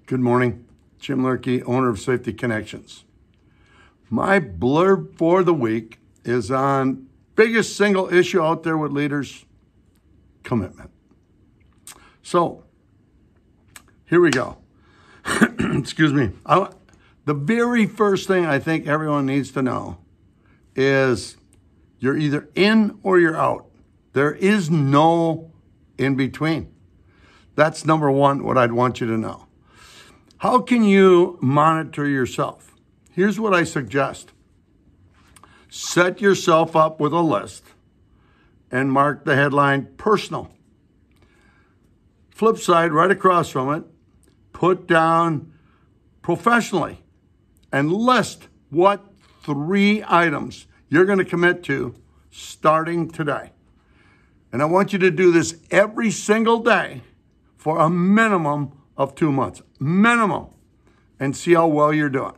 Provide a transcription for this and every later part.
Good morning. Jim Lurkey, owner of Safety Connections. My blurb for the week is on biggest single issue out there with leaders, commitment. So, here we go. Excuse me. The very first thing I think everyone needs to know is you're either in or you're out. There is no in between. That's number one, what I'd want you to know. How can you monitor yourself? Here's what I suggest. Set yourself up with a list and mark the headline personal. Flip side, right across from it, put down professionally and list what 3 items you're going to commit to starting today. And I want you to do this every single day for a minimum of 2 months, minimum, and see how well you're doing.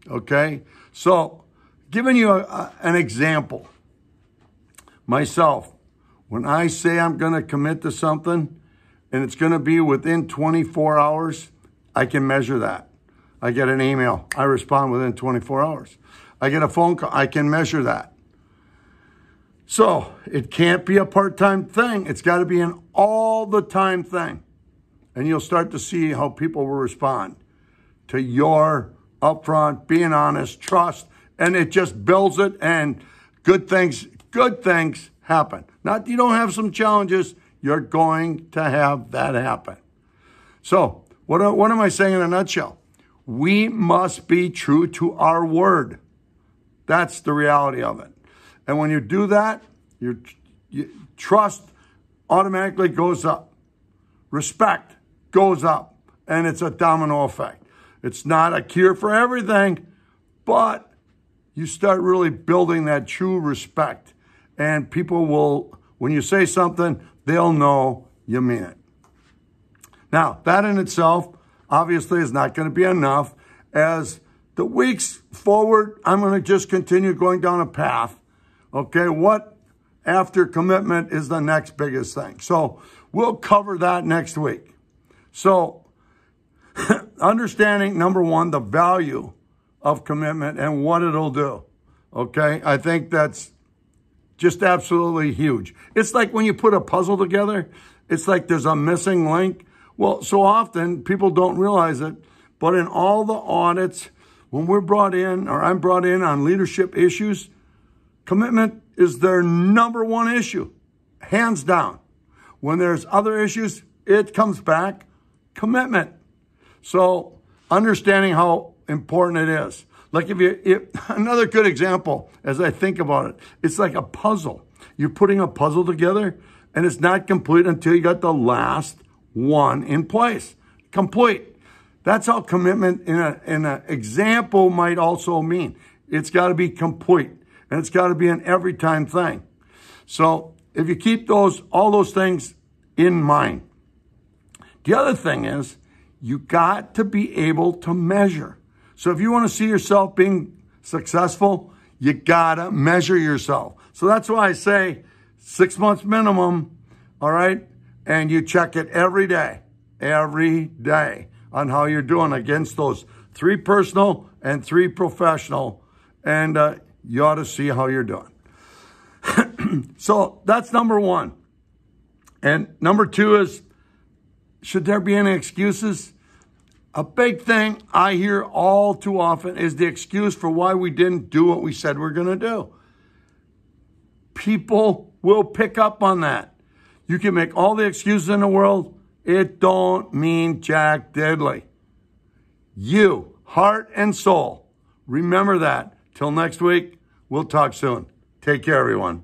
Okay? So, giving you an example. Myself, when I say I'm going to commit to something and it's going to be within 24 hours, I can measure that. I get an email, I respond within 24 hours. I get a phone call, I can measure that. So, it can't be a part-time thing. It's got to be an all-the-time thing. And you'll start to see how people will respond to your upfront, being honest, trust, and it just builds it, and good things happen. Not that you don't have some challenges, you're going to have that happen. So, what am I saying in a nutshell? We must be true to our word. That's the reality of it. And when you do that, your trust automatically goes up. Respect goes up, and it's a domino effect. It's not a cure for everything, but you start really building that true respect, and people will, when you say something, they'll know you mean it. Now, that in itself, obviously, is not going to be enough. As the weeks forward, I'm going to just continue going down a path. Okay, what after commitment is the next biggest thing? So we'll cover that next week. So understanding, number one, the value of commitment and what it'll do. Okay, I think that's just absolutely huge. It's like when you put a puzzle together, it's like there's a missing link. Well, so often people don't realize it, but in all the audits, when we're brought in, or I'm brought in on leadership issues, commitment is their number one issue, hands down. When there's other issues, it comes back, commitment. So understanding how important it is. Like another good example, as I think about it, it's like a puzzle. You're putting a puzzle together, and it's not complete until you got the last one in place. Complete. That's how commitment in an example might also mean. It's got to be complete, and it's got to be an every time thing. So if you keep all those things in mind. The other thing is you got to be able to measure. So if you want to see yourself being successful, you got to measure yourself. So that's why I say 6 months minimum, all right? And you check it every day on how you're doing against those 3 personal and 3 professional. And you ought to see how you're doing. So that's number one. And number 2 is, should there be any excuses? A big thing I hear all too often is the excuse for why we didn't do what we said we're going to do. People will pick up on that. You can make all the excuses in the world. It don't mean jack diddly. You, heart and soul, remember that. Till next week, we'll talk soon. Take care, everyone.